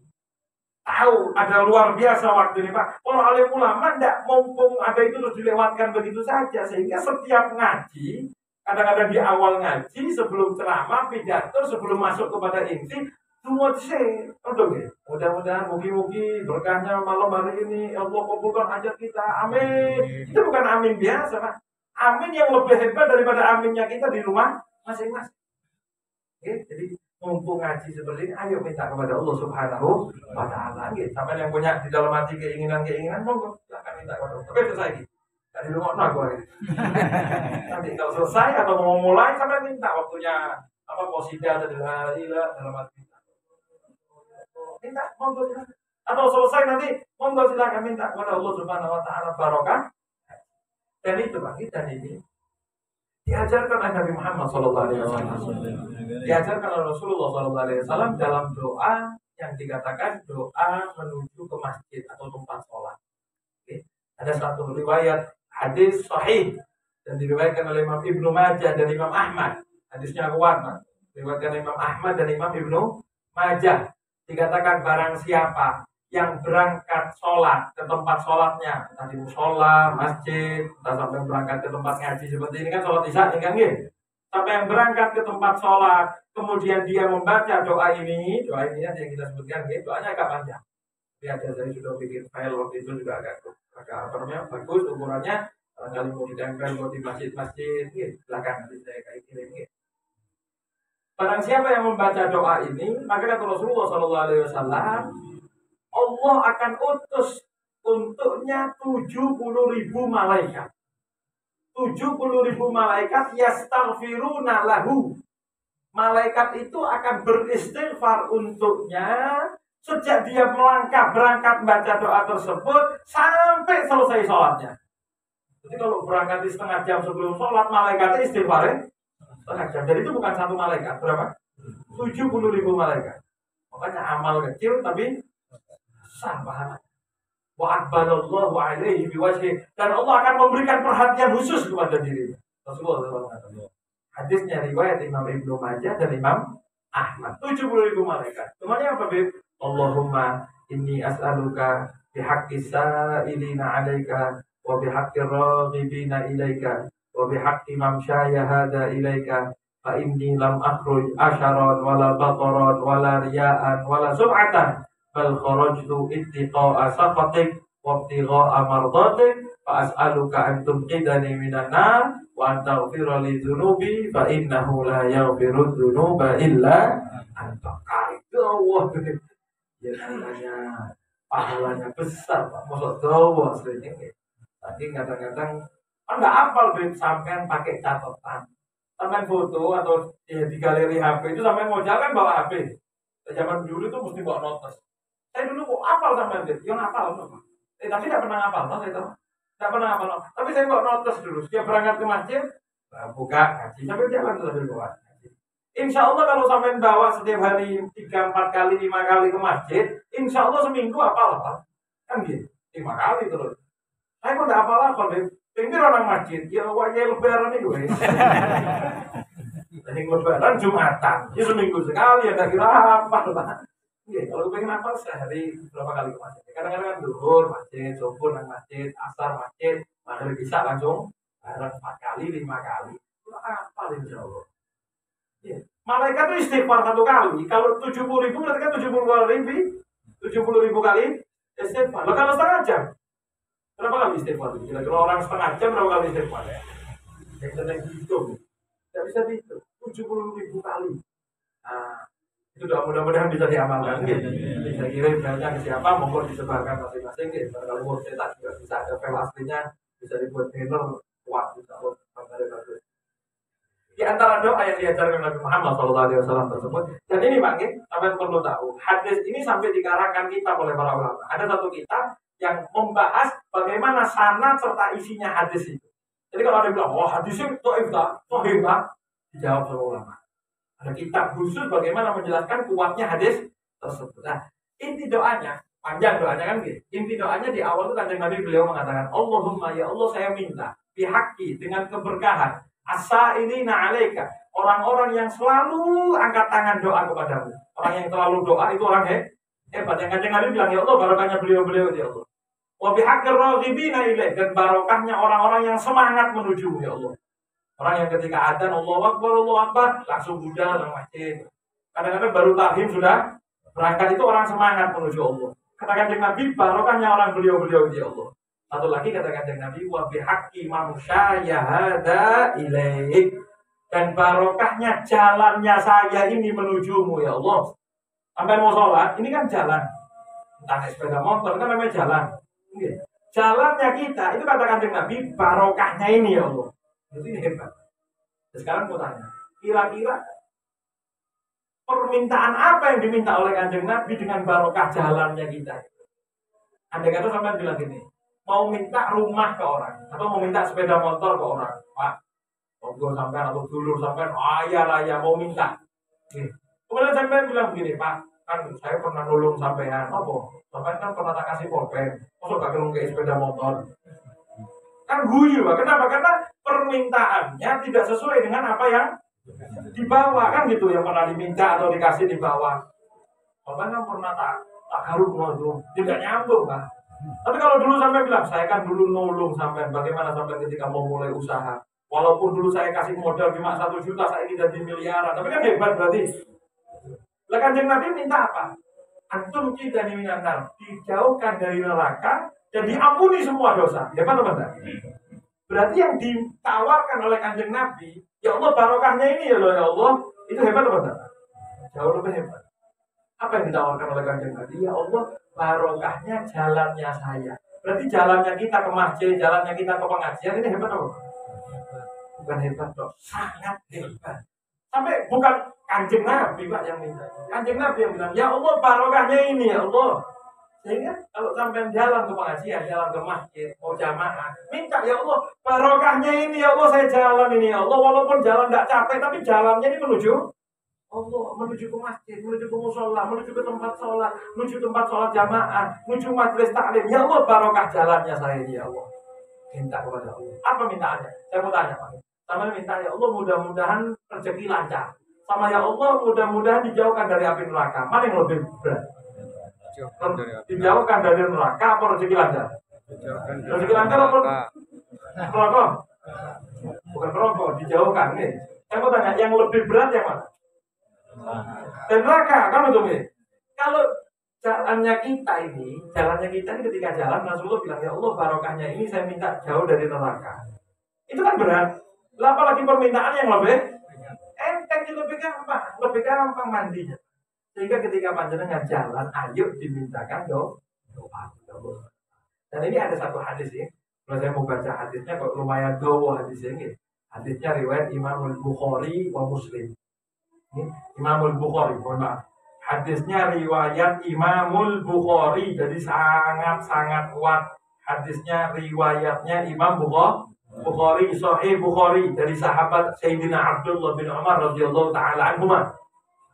tahu ada luar biasa waktu ini Pak. Para alim ulama tidak mumpung ada itu terus dilewatkan begitu saja. Sehingga setiap ngaji, kadang-kadang di awal ngaji, sebelum ceramah, pidato, sebelum masuk kepada inti, semua sih, mudah-mudahan mugi-mugi berkahnya malam hari ini Allah kabulkan hajat kita, amin. Itu bukan amin biasa Pak. Amin yang lebih hebat daripada aminnya kita di rumah masing-masing. Jadi mumpung ngaji seperti ini, ayo minta kepada Allah Subhanahu Wa Taala. Sampai yang punya di dalam hati keinginan, monggo silakan minta kepada Allah. Tapi selesai gitu. Dari rumah gue. Nanti kalau selesai atau mau mulai, sampai minta waktunya apa qasidah atau dalam hati. Minta monggo silakan. Atau selesai nanti monggo silakan minta kepada Allah Subhanahu Wa Taala barokah. Dan itu Pak, kita ini diajarkan oleh Nabi Muhammad SAW, diajarkan oleh Rasulullah SAW dalam doa yang dikatakan doa menuju ke masjid atau tempat sholat. Ada satu riwayat hadis sahih dan diriwayatkan oleh Imam Ibnu Majah dan Imam Ahmad. Hadisnya kuat, Riwayatkan Imam Ahmad dan Imam Ibnu Majah. Dikatakan barang siapa yang berangkat sholat ke tempat sholatnya, tadi musola, masjid, entah sampai berangkat ke tempat ngaji seperti ini kan sholat isya kan gitu. Sampai yang berangkat ke tempat sholat, kemudian dia membaca doa ini yang kita sebutkan, gitu, doanya agak panjang. Lihat ya, saya sudah bikin file waktu itu juga agak apa namanya bagus ukurannya. Barangkali mau ditempel buat di masjid-masjid, gitu. Silakan nanti saya kayak kirim. Gitu. Barang siapa yang membaca doa ini, maka kata Rasulullah SAW, Allah akan utus untuknya 70.000 malaikat. 70.000 malaikat yastaghfiruna lahu. Malaikat itu akan beristighfar untuknya sejak dia berangkat baca doa tersebut sampai selesai sholatnya. Jadi kalau berangkat di setengah jam sebelum sholat, malaikatnya istighfarnya setengah jam. Jadi itu bukan satu malaikat, berapa? 70.000 malaikat. Makanya amal kecil tapi besar pahala. Wa aqbalallahu alaihi biwajhi, dan Allah akan memberikan perhatian khusus kepada dirinya. Rasulullah SAW. Hadisnya riwayat Imam Ibnu Majah dan Imam Ahmad. 70.000 malaikat. Semuanya apa, Bib? Allahumma inni as'aluka bihaqqis sa'ilina 'alaika wa bihaqqir raghibina ilaika wa bihaqqi mamsyaya hada ilaika fa inni lam akhruj asharan wala bataran wala riya'an wala sum'atan bal kharajtu ittiqa'a sakhatik wa ibtigha'a mardatik fa as'aluka an tunqidhani minan nar wa an taghfira li dhunubi fa innahu la yaghfiru dhunuba illa anta. Itu Allah. Ya namanya pahalanya besar, Pak. Mosok dawa aslinya. Tadi kadang-kadang enggak hafal sampean pakai catatan. Sampean foto atau ya, di galeri HP itu sampean mau jalan bawa HP. Zaman dulu itu mesti bawa notes. Saya dulu kok hafal sampean gitu. Yang hafal apa? Tapi tidak pernah hafal, no, saya tahu. Tidak pernah hafal. No. Tapi saya bawa notes dulu. Setiap berangkat ke masjid, buka ngaji sambil jalan sambil bawa. Insya Allah kalau sampean bawa setiap hari 3-4 kali 5 kali ke masjid, insya Allah seminggu hafal apa? Kan gitu. 5 kali terus. Saya kok tidak hafal-hafal deh. Pinggir orang masjid, ya wajah lebaran itu. Jadi lebaran Jumatan, ya seminggu sekali ya kira hafal lah. Iya, kalau pengen hafal sehari berapa kali ke masjid? Kadang-kadang kan duhur masjid, subuh nang masjid, asar masjid, maghrib bisa langsung bareng 4 kali 5 kali. Itu hafal insya Allah. Ya. Malaikat itu istighfar 1 kali. Kalau 70.000 berarti kan 70.000 kali istighfar. Kalau setengah jam, berapa kali istighfar? Kira-kira orang setengah jam berapa kali istighfar ya? Yang sedang dihitung, tidak bisa dihitung. 70.000 kali. Nah, itu doa mudah-mudahan bisa diamalkan. Gitu. Bisa kirim misalnya ke siapa, monggo disebarkan masing-masing. Gitu. Kalau mau cetak juga bisa ada file aslinya, bisa dibuat banner kuat. Bisa buat bagus. Di antara doa yang diajarkan Nabi Muhammad SAW tersebut, dan ini Pak, sampai perlu tahu, hadis ini sampai dikarangkan kitab oleh para ulama. Ada satu kitab yang membahas bagaimana sanad serta isinya hadis itu. Jadi kalau ada yang bilang, oh hadisnya dhaif tak, dijawab sama ulama. Ada kitab khusus bagaimana menjelaskan kuatnya hadis tersebut. Nah, inti doanya, panjang doanya kan gitu. Inti doanya di awal itu Kanjeng Nabi beliau mengatakan, Allahumma ya Allah saya minta, bihaqi dengan keberkahan. Asa ini na'alaika, orang-orang yang selalu angkat tangan doa kepadamu. Orang yang selalu doa itu orang hebat. Yang Kanjeng Nabi bilang, ya Allah barokahnya beliau-beliau ya Allah. Wa bihaqqir raghibina ilaih, dan barokahnya orang-orang yang semangat menuju ya Allah. Orang yang ketika adzan Allahu Akbar langsung budal dalam masjid. Kadang-kadang baru tahim sudah berangkat itu orang semangat menuju Allah. Kata Kanjeng Nabi barokahnya orang beliau-beliau ya Allah. Satu lagi kata Kanjeng Nabi wa bihaqqi mamsyaya hada ilaik, dan barokahnya jalannya saya ini menujumu ya Allah. Sampai mau sholat ini kan jalan, entah sepeda motor kan namanya jalan. Jalannya kita itu kata Kanjeng Nabi barokahnya ini ya Allah. Jadi ini hebat. Sekarang mau tanya, kira-kira permintaan apa yang diminta oleh Kanjeng Nabi dengan barokah jalannya kita? Andai kata sampai bilang gini, mau minta rumah ke orang atau mau minta sepeda motor ke orang, Pak, monggo sampean atau dulur sampean ayah raya mau minta. Kemudian sampean bilang begini, Pak, kan saya pernah nolong sampean, apa? Sampean kan pernah tak kasih pulpen, masa gak kelung ke sepeda motor? Kan guyu, Pak. Kenapa? Karena permintaannya tidak sesuai dengan apa yang dibawa kan gitu, yang pernah diminta atau dikasih dibawa. Bapaknya pernah tak karung itu tidak nyambung kan. Tapi kalau dulu sampai bilang, saya kan dulu nolong sampai bagaimana sampai ketika mau mulai usaha. Walaupun dulu saya kasih modal cuma 1 juta, saya ini jadi miliaran. Tapi kan hebat berarti. Lah Kanjeng Nabi minta apa? Antum kita minan, dijauhkan dari neraka dan diampuni semua dosa. Hebat teman-teman. Berarti yang ditawarkan oleh Kanjeng Nabi, ya Allah barokahnya ini ya loh ya Allah, itu hebat teman-teman. Jauh lebih hebat. Apa yang ditawarkan oleh Kanjeng Nabi? Ya Allah barokahnya jalannya saya. Berarti jalannya kita ke masjid, jalannya kita ke pengajian ini hebat apa? Bukan hebat dong, sangat hebat. Sampai bukan Kanjeng Nabi Pak yang minta. Kanjeng Nabi yang bilang, ya Allah barokahnya ini ya Allah. Sehingga kalau sampai jalan ke pengajian, jalan ke masjid, mau jamaah, minta ya Allah barokahnya ini ya Allah, saya jalan ini ya Allah. Walaupun jalan tidak capek, tapi jalannya ini menuju Allah, menuju ke masjid, menuju ke musola, menuju ke tempat sholat, menuju tempat sholat jamaah, menuju majelis taklim. Ya Allah barokah jalannya saya ini ya Allah. Minta kepada Allah. Apa mintaannya? Saya mau tanya Pak. Sama minta ya Allah mudah-mudahan rezeki lancar. Sama ya Allah mudah-mudahan dijauhkan dari api neraka. Mana yang lebih berat? Dijauhkan dari neraka apa rezeki lancar? Rezeki lancar apa? Rokok? Bukan rokok, dijauhkan nih. Saya mau tanya, yang lebih berat yang mana? Dan neraka, kan betul nih? Kalau jalannya kita ini ketika jalan Rasulullah bilang ya Allah barokahnya ini saya minta jauh dari neraka. Itu kan berat. Lah apalagi permintaan yang lebih enteng, lebih gampang mandinya. Sehingga ketika panjenengan jalan, ayo dimintakan doa. Dan ini ada satu hadis ya. Kalau saya mau baca hadisnya kok lumayan doa hadis ini. Hadisnya riwayat Imam Bukhari wa Muslim. Ini Imam Bukhari, mohon maaf. Hadisnya riwayat Imamul Bukhari, jadi sangat kuat. Hadisnya riwayatnya Imam Bukhari, Sahih Bukhari dari sahabat Sayyidina Abdullah bin Umar radhiyallahu taala anhuma.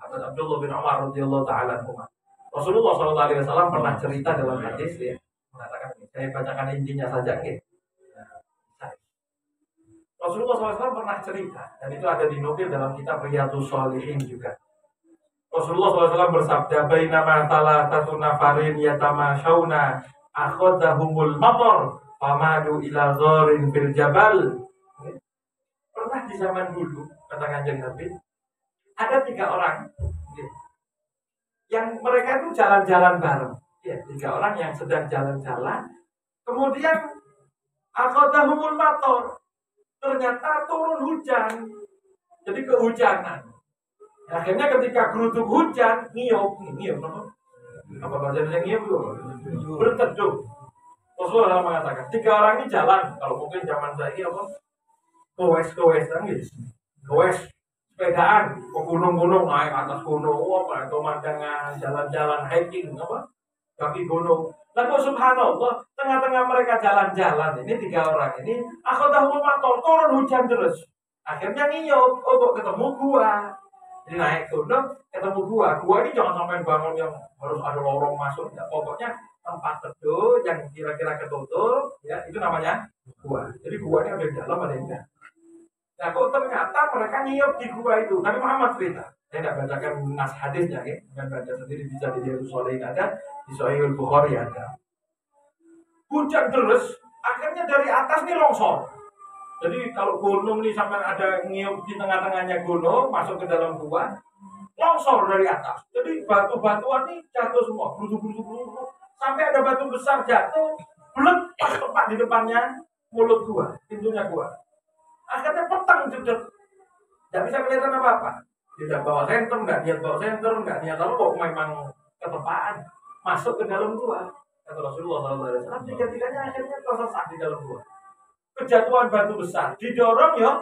Sahabat Abdullah bin Umar radhiyallahu taala anhuma. Rasulullah SAW pernah cerita dalam hadis ya, mengatakan, saya bacakan intinya saja nggih. Rasulullah SAW pernah cerita, dan itu ada dinukil dalam kitab Riyadhus Shalihin juga. Rasulullah SAW bersabda, bainama salatatu nafarin yatamashawna akhadahumul matar famadu ila gharin fil jabal. Pernah di zaman dulu, kata Kanjeng Nabi, ada 3 orang yang mereka itu jalan-jalan bareng. Ya, 3 orang yang sedang jalan-jalan, kemudian akhadahumul matar, ternyata turun hujan. Jadi kehujanan. Akhirnya ketika geruduk hujan, ngiyup apa bahasanya ngiyup itu? Berteduh. Rasulullah mengatakan, 3 orang ini jalan. Kalau mungkin zaman saya apa? Kowes sepedaan ke gunung-gunung, naik atas gunung, apa pemandangan, jalan-jalan hiking apa? Kaki gunung. Lalu subhanallah, tengah-tengah mereka jalan-jalan ini 3 orang ini, aku tahu turun hujan terus. Akhirnya ngiyup, kok ketemu gua. Jadi naik gunung, ketemu gua. Gua ini jangan sampai bangun yang harus ada lorong masuk. Ya, pokoknya tempat teduh yang kira-kira ketutup, ya itu namanya gua. Jadi gua ini ada di dalam, ada di dalam. Nah, kok ternyata mereka ngiyup di gua itu. Nabi Muhammad cerita. Saya tidak bacakan nas hadisnya, ya. Dengan baca sendiri bisa di Riyadhus Shalihin ada, di Sahih Bukhari ada. Hujan terus, akhirnya dari atas nih longsor. Jadi kalau gunung nih sampai ada ngiyup di tengah-tengahnya gunung, masuk ke dalam gua, longsor dari atas. Jadi batu-batuan nih jatuh semua, berusuk-berusuk. Sampai ada batu besar jatuh, bulet pas tepat di depannya mulut gua, pintunya gua. Akhirnya petang jedek. Tidak bisa kelihatan apa-apa. Tidak bawa senter, nggak niat bawa senter, nggak niat apa, kok memang ketepaan masuk ke dalam gua. Kata Rasulullah SAW, 3-tiganya akhirnya tersesat di dalam gua. Kejatuhan batu besar, didorong ya,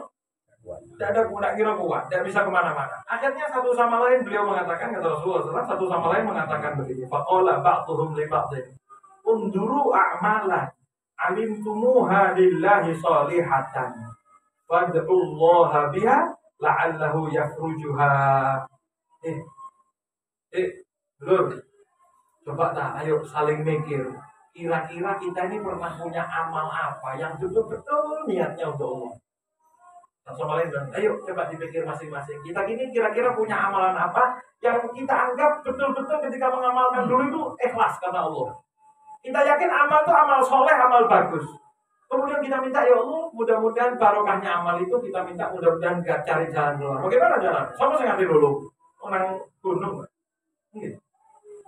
tidak ada guna kira kuat, tidak bisa kemana-mana. Akhirnya satu sama lain beliau mengatakan, kata Rasulullah SAW, satu sama lain mengatakan begini, faqala ba'duhum li ba'dhin, unduru a'malan, alimtumuha lillahi salihatan, fad'ullaha biha, la'allahu yafrujuha. Belum. Coba ayo saling mikir. Kira-kira kita ini pernah punya amal apa yang betul-betul niatnya untuk Allah. Sama lain bilang, ayo coba dipikir masing-masing. Kita ini kira-kira punya amalan apa yang kita anggap betul-betul ketika mengamalkan dulu itu ikhlas karena Allah. Kita yakin amal itu amal soleh, amal bagus. Kemudian kita minta, ya Allah, mudah-mudahan barokahnya amal itu kita minta mudah-mudahan gak cari jalan keluar. Bagaimana jalan? Sama saya ngerti dulu. Orang gunung. Gitu.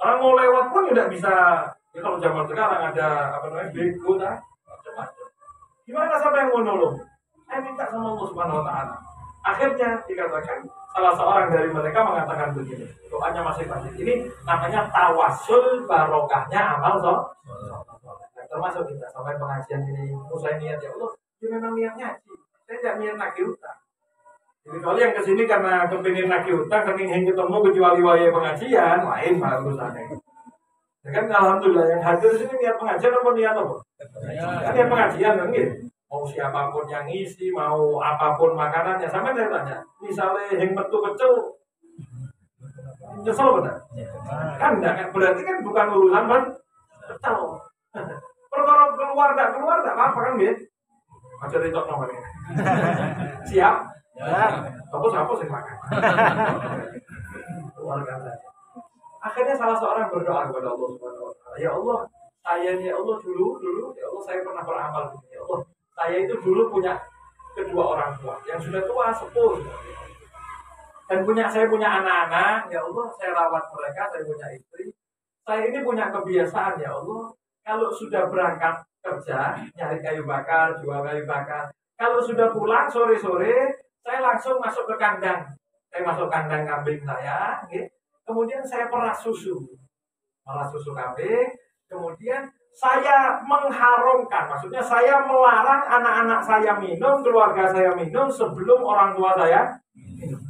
Orang mau lewat pun tidak bisa. Ya, kalau zaman sekarang ada apa namanya bego, macam-macam. Gimana sampai yang mau nolong? Saya minta sama Allah Subhanahu Wa Taala. Akhirnya dikatakan salah seorang dari mereka mengatakan begini, doanya masing-masing. Ini namanya tawasul barokahnya amal termasuk kita sampai pengajian ini. Saya niat ya Allah, dia memang niat ngaji. Saya tidak niat nagih utang. Jadi kalau yang kesini karena kepingin nagih utang, saking ketemu kecuali waya pengajian, lain hal urusannya. Ya kan alhamdulillah yang hadir di sini niat pengajian apa niat apa? Niat pengajian kan gitu. Mau siapapun yang ngisi, mau apapun makanannya, sama saya tanya. Misalnya yang metu kecil, nyesel benar? Kan enggak, berarti kan bukan urusan kecil. Perkara keluar tak apa-apa kan gitu. Aja ditok nomornya. Siap? Apa sih makan? Keluarga saja. Akhirnya salah seorang berdoa kepada Allah Subhanahu Wa Taala. Ya Allah, saya ya Allah dulu, ya Allah saya pernah beramal begini. Ya Allah, saya itu dulu punya kedua orang tua yang sudah tua sepuh dan saya punya anak-anak. Ya Allah, saya rawat mereka, saya punya istri. Saya ini punya kebiasaan ya Allah, kalau sudah berangkat kerja nyari kayu bakar, jual kayu bakar, kalau sudah pulang sore-sore saya langsung masuk ke kandang. Saya masuk kandang kambing saya, gitu. Kemudian saya peras susu kambing. Kemudian saya mengharumkan, maksudnya saya melarang anak-anak saya minum, keluarga saya minum sebelum orang tua saya minum.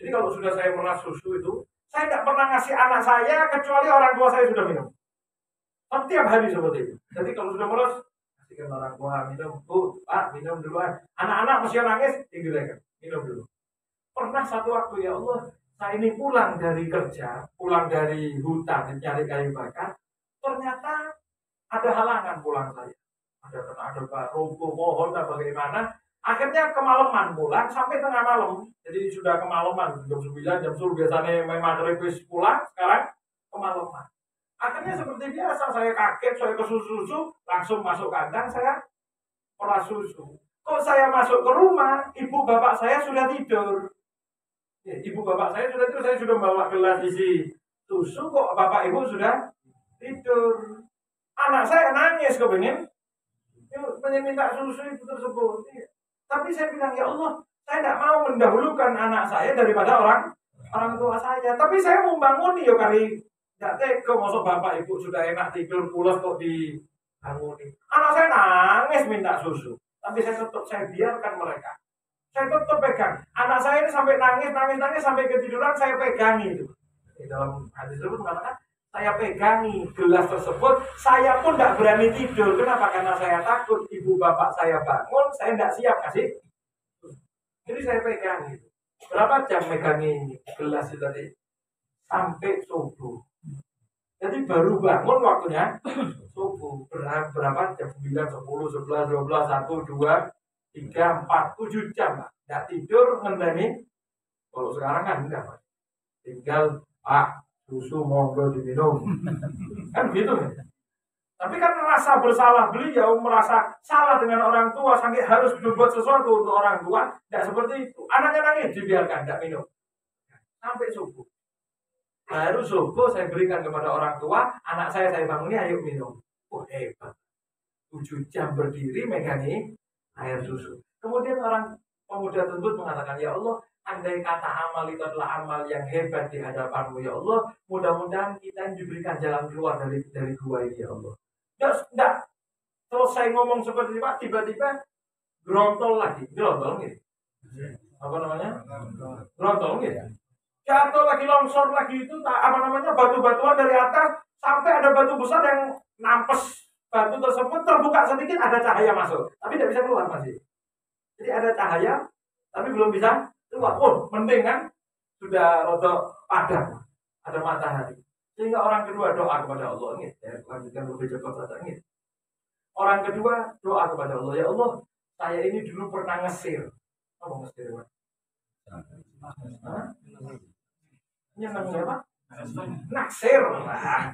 Jadi kalau sudah saya meras susu itu, saya tidak pernah ngasih anak saya kecuali orang tua saya sudah minum. Setiap hari seperti itu. Jadi kalau sudah meras, kasihkan orang tua minum, Pak minum duluan. Anak-anak masih nangis, tinggalkan, minum dulu. Pernah satu waktu ya Allah, saya ini pulang dari kerja, pulang dari hutan mencari kayu bakar, ternyata ada halangan pulang saya. Ada runtuh pohon atau bagaimana. Akhirnya kemalaman pulang sampai tengah malam. Jadi sudah kemalaman jam 9, jam 10 biasanya memang maghrib pulang, sekarang kemalaman. Akhirnya seperti biasa saya kaget, saya ke susu, langsung masuk kandang, saya peras susu. Kok saya masuk ke rumah, ibu bapak saya sudah tidur. Ya, ibu bapak saya sudah tidur, saya sudah bawa gelas isi susu, kok bapak ibu sudah tidur. Anak saya nangis kepengen minta susu itu tersebut. Tapi saya bilang, ya Allah, saya tidak mau mendahulukan anak saya daripada orang tua saya. Tapi saya mau bangun ya kali tidak tega, masuk bapak ibu sudah enak tidur pulas kok dibangunin. Anak saya nangis minta susu, tapi saya biarkan mereka. Saya tetap pegang. Anak saya ini sampai nangis sampai ketiduran saya pegangi itu. Di dalam hadis tersebut mengatakan saya pegangi gelas tersebut, saya pun tidak berani tidur. Kenapa? Karena saya takut ibu bapak saya bangun, saya tidak siap kasih. Jadi saya pegangi. Berapa jam megangi gelas itu tadi? Sampai subuh. Jadi baru bangun waktunya subuh. Berapa jam? 9, 10, 11, 12, 1, 2, 3, 4, 7 jam. Tidak tidur, ngendani. Kalau sekarang kan enggak, Pak. Tinggal, Pak, susu monggo diminum. Kan gitu ya. Tapi kan rasa bersalah beliau, merasa salah dengan orang tua, sampai harus berbuat sesuatu untuk orang tua. Tidak seperti itu. Anaknya nangis, dibiarkan, tidak minum. Sampai subuh. Baru subuh saya berikan kepada orang tua, anak saya bangunnya, ayo minum. Oh hebat. 7 jam berdiri megangi air susu. Kemudian orang pemuda tersebut mengatakan, ya Allah, andai kata amal itu adalah amal yang hebat di hadapanmu, ya Allah, mudah-mudahan kita diberikan jalan keluar dari gua ini, ya Allah. Tidak selesai ngomong seperti itu, tiba-tiba gerontol lagi, gitu. Apa namanya? Gerontol gitu. Jatuh lagi, longsor lagi itu, batu-batuan dari atas, sampai ada batu besar yang nampes batu tersebut, terbuka sedikit, ada cahaya masuk, tapi tidak bisa keluar masih. Jadi ada cahaya, tapi belum bisa keluar. Oh, mending kan, sudah rada padam, ada matahari. Sehingga orang kedua doa kepada Allah. Ini, ya, lanjutkan lebih cepat saja. Ini. Orang kedua doa kepada Allah. Ya Allah, saya ini dulu pernah ngesir. Apa mestir, Pak? Hah? Nyeneng siapa? Naksir lah.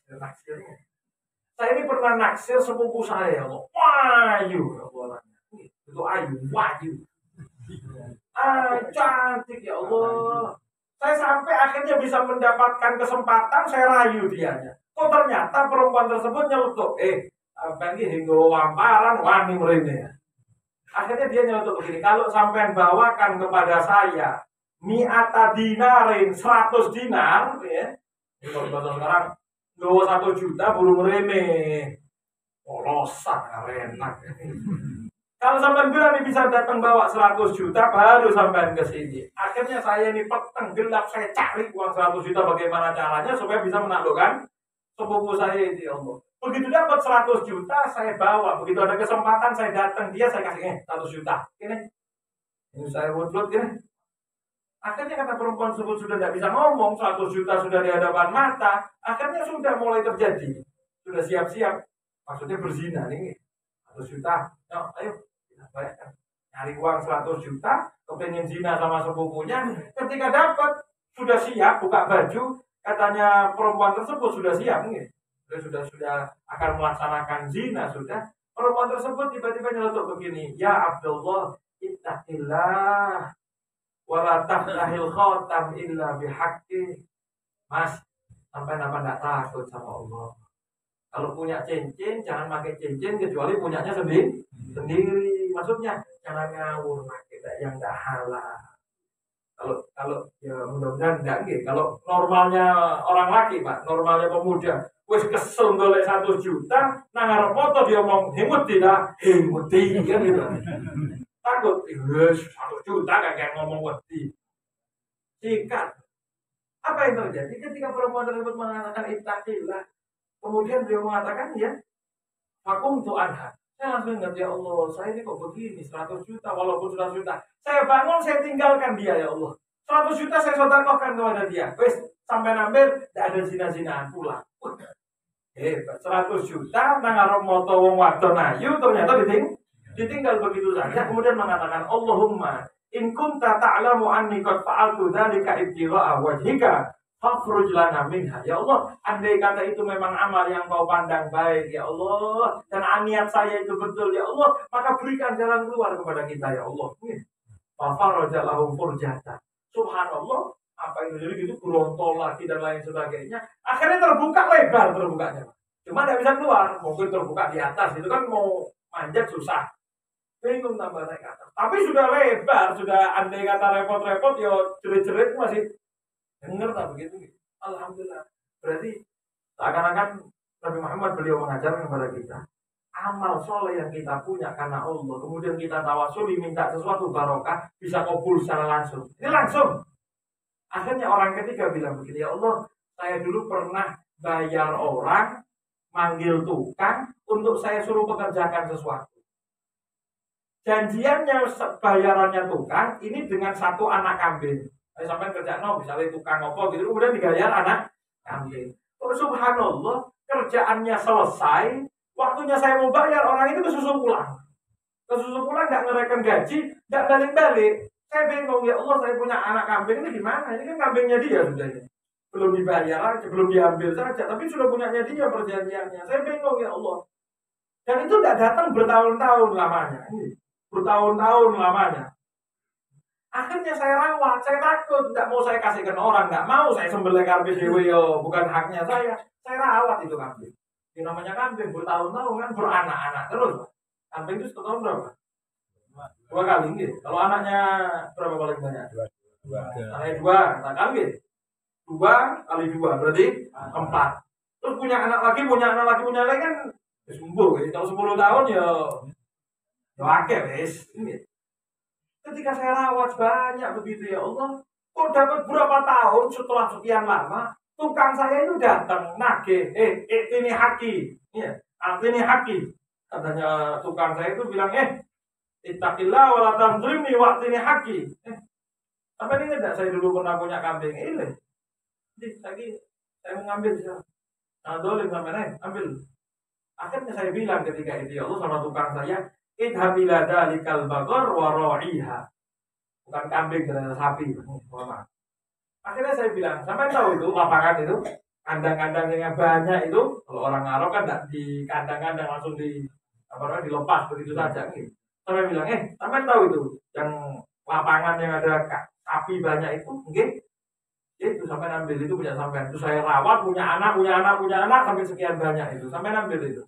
Naksir. Saya ini pernah naksir sepupu saya, Wahyu, itu Ayu, Wahyu. Cantik ya Allah. Saya sampai akhirnya bisa mendapatkan kesempatan, saya rayu dianya. Kok ternyata perempuan tersebut nyeletuk, sampai ini hingga wamparan, wani merene ya. Akhirnya dia nyeletuk begini, kalau sampai bawakan kepada saya mi'ata dinarin 100 dinar, ya. Kalau bahasa sekarang, 1 juta buru merene. Polosan, enak. Kalau sampai berani bisa datang bawa 100 juta baru sampai ke sini. Akhirnya saya ini peteng gelap, saya cari uang 100 juta bagaimana caranya supaya bisa menaklukkan sepupu saya itu, ya Allah. Begitu dapat 100 juta saya bawa, begitu ada kesempatan saya datang dia saya kasih 100 juta. Ini saya wudlut ini. Akhirnya kata perempuan tersebut sudah tidak bisa ngomong, 100 juta sudah di hadapan mata. Akhirnya sudah mulai terjadi, sudah siap-siap. Maksudnya berzina nih, 100 juta. Ayo. Nyari uang 100 juta, kepengen zina sama sepupunya. Ketika dapat, sudah siap buka baju, katanya perempuan tersebut sudah siap nih. Sudah akan melaksanakan zina sudah. Perempuan tersebut tiba-tiba nyeletuk begini, ya Abdullah, ittaqillah wala taftahil khatam illa bihaqqi. Mas, sampai apa enggak takut sama Allah. Kalau punya cincin, jangan pakai cincin kecuali punyanya sendiri. Maksudnya jangan ngawur pakai yang tidak halal. Kalau ya mudah-mudahan enggak gitu. Kalau normalnya orang laki, Pak, normalnya pemuda, wis kesel golek 1 juta, nang arep foto dia ngomong hemut tidak, kan gitu. Takut, wis 1 juta kayak ngomong wedi. Sikat. Apa yang terjadi ketika perempuan tersebut mengatakan ittaqillah? Kemudian beliau mengatakan ya, vakum tu anha. Saya langsung ingat, ya Allah, saya ini kok begini, 100 juta, walaupun 100 juta. Saya bangun, saya tinggalkan dia, ya Allah. 100 juta saya sedekahkan kepada dia. Wes, sampai nambel, tidak ada zina-zinaan pulang. 100 juta, nangarok moto wong wadon ayu, ternyata ditinggal begitu saja. Kemudian mengatakan, Allahumma, in kunta ta'lamu anni qad fa'altu dzalika ibtigha'a wajhika, fakhruj lana minha. Ya Allah, andai kata itu memang amal yang kau pandang baik, ya Allah, dan niat saya itu betul, ya Allah, maka berikan jalan keluar kepada kita, ya Allah. Fa faraja lahum furjata. Subhanallah, apa yang terjadi gitu, berontol lagi dan lain sebagainya. Akhirnya terbuka lebar terbukanya. Cuma tidak bisa keluar, mungkin terbuka di atas, itu kan mau manjat susah. Bingung tambah naik ke atas. Tapi sudah lebar, sudah andai kata repot-repot, ya jerit-jerit masih dengar tak begitu? Alhamdulillah. Berarti seakan-akan Nabi Muhammad beliau mengajarkan kepada kita amal soleh yang kita punya karena Allah, kemudian kita tawasuli minta sesuatu barokah, bisa kabul secara langsung. Ini langsung. Akhirnya orang ketiga bilang begini, ya Allah, saya dulu pernah bayar orang, manggil tukang untuk saya suruh pekerjakan sesuatu. Janjiannya bayarannya tukang ini dengan 1 anak kambing. Sampai kerjaan misalnya tukang opo gitu, kemudian dibayar anak kambing. Oh, subhanallah, kerjaannya selesai, waktunya saya mau bayar, orang itu kesusul pulang. Kesusul pulang, nggak ngereken gaji, nggak balik-balik. Saya bingung, ya Allah, saya punya anak kambing ini gimana? Ini kan kambingnya dia sudah ini. Belum dibayar aja, belum diambil saja, tapi sudah punyanya dia perjanjiannya. Saya bingung, ya Allah. Dan itu nggak datang bertahun-tahun lamanya. Bertahun-tahun lamanya. Akhirnya saya rawat, saya takut, nggak mau saya kasihkan orang, nggak mau saya sembelih kambing dewe, bukan haknya saya rawat itu kambing. Ini namanya kambing bertahun-tahun kan beranak-anak terus. Kambing itu setahun berapa? 2 kali gitu. Kalau anaknya berapa paling banyak? 2. Anaknya 2, kata kambing. 2 kali 2 berarti 4. Terus punya anak lagi kan sembuh. Kalau 10 tahun ya akeh wis. Ketika saya rawat banyak begitu, ya Allah, kok dapat berapa tahun setelah sekian lama, tukang saya itu datang nagih, ini haki, ya, ini haki, katanya tukang saya itu bilang, ittaqillah wala tamdrimni waqtini haki. Apa ini enggak saya dulu pernah punya kambing ini? Lagi saya mau ngambil siapa? Nah, dolim sampai ambil. Akhirnya saya bilang ketika itu, ya Allah, sama tukang saya, idhab ila dalikal baqar wa ra'iha. Bukan kambing dan sapi. Akhirnya saya bilang, sampai tahu itu lapangan itu, kandang-kandang yang banyak itu, kalau orang Arab kan tidak di kandang-kandang langsung dilepas begitu saja. Gitu. Sampai bilang, sampai tahu itu, yang lapangan yang ada sapi banyak itu, mungkin itu sampai ambil itu punya sampai itu saya rawat punya anak sampai sekian banyak itu sampai ambil itu.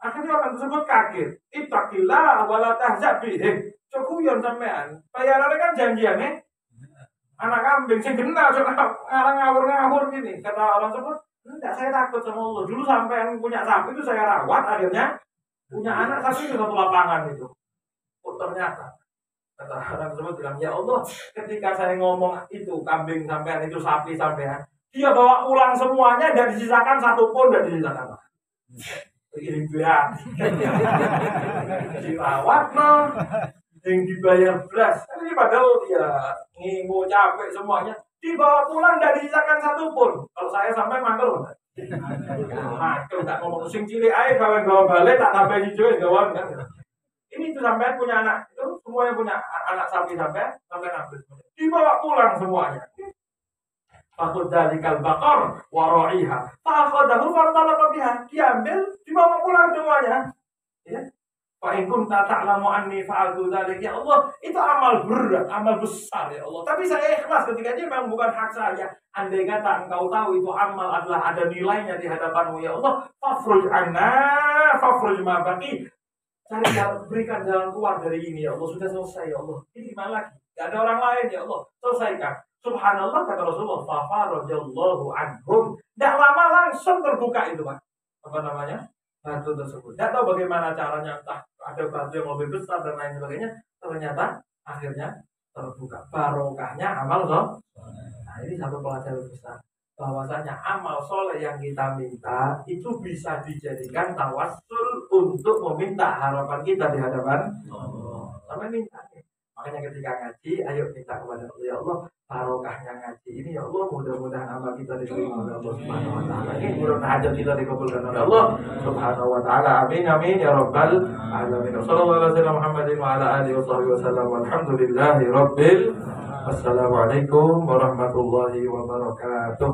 Akhirnya orang tersebut kaget. Ittaqillah wala tahzab bihi. Cokuyon sampean. Bayarannya kan janjian anak kambing sing kenal ngarang ngawur gini. Kata orang tersebut, enggak, saya takut sama Allah. Dulu sampean punya sapi itu saya rawat, akhirnya punya anak sapi itu satu lapangan itu. Oh, ternyata kata orang tersebut bilang, ya Allah, ketika saya ngomong itu kambing sampean, itu sapi sampean, dia bawa pulang semuanya dan disisakan satu pun dan disisakan. Ini berat. Dirawat yang dibayar belas. Ini padahal dia ngingu capek semuanya. Dibawa pulang dan disisakan satu pun. Kalau saya sampai mantul. Mantul tak ngomong sing cilik ae gawe balik tak tambah hijau gawan kan. Ini itu sampai punya anak itu semuanya punya anak sapi sampai ngambil dibawa pulang semuanya. Fakut dalikal baqar wa ra'iha. Fa'akhadahu fartalaqa biha. Diambil dibawa pulang semuanya. Ya. Fa in kunta ta'lamu anni fa'altu dzalik ya Allah, itu amal berat, amal besar ya Allah. Tapi saya ikhlas ketika ini memang bukan hak saya. Andai kata engkau tahu itu amal adalah ada nilainya di hadapanmu ya Allah, fafruj anna fafruj ma baqi. Cari jalan, berikan jalan keluar dari ini ya Allah. Sudah selesai ya Allah. Ini gimana lagi? Gak ada orang lain ya Allah. Selesaikan. Subhanallah kata Rasulullah. Fafarajallahu anhum. Tidak lama langsung terbuka itu Pak. Apa namanya? Batu tersebut. Tidak tahu bagaimana caranya. Entah ada batu yang lebih besar dan lain sebagainya. Ternyata akhirnya terbuka. Barokahnya amal loh. Nah ini satu pelajaran besar. Bahwasanya amal soleh yang kita minta itu bisa dijadikan tawassul untuk meminta harapan kita di hadapan Allah. Sama minta. Makanya ketika ngaji, ayo minta kepada Allah, ya Allah, barokahnya ngaji ini ya Allah, mudah-mudahan amal kita diterima oleh Allah Subhanahu wa taala. Ini mudah-mudahan hajat kita dikabulkan oleh Allah Subhanahu wa taala. Amin amin ya rabbal alamin. Sallallahu alaihi wasallam Muhammadin wa ala alihi wasallam. Walhamdulillahi rabbil. Wassalamualaikum warahmatullahi wabarakatuh.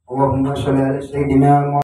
Allahumma sholli ala sayyidina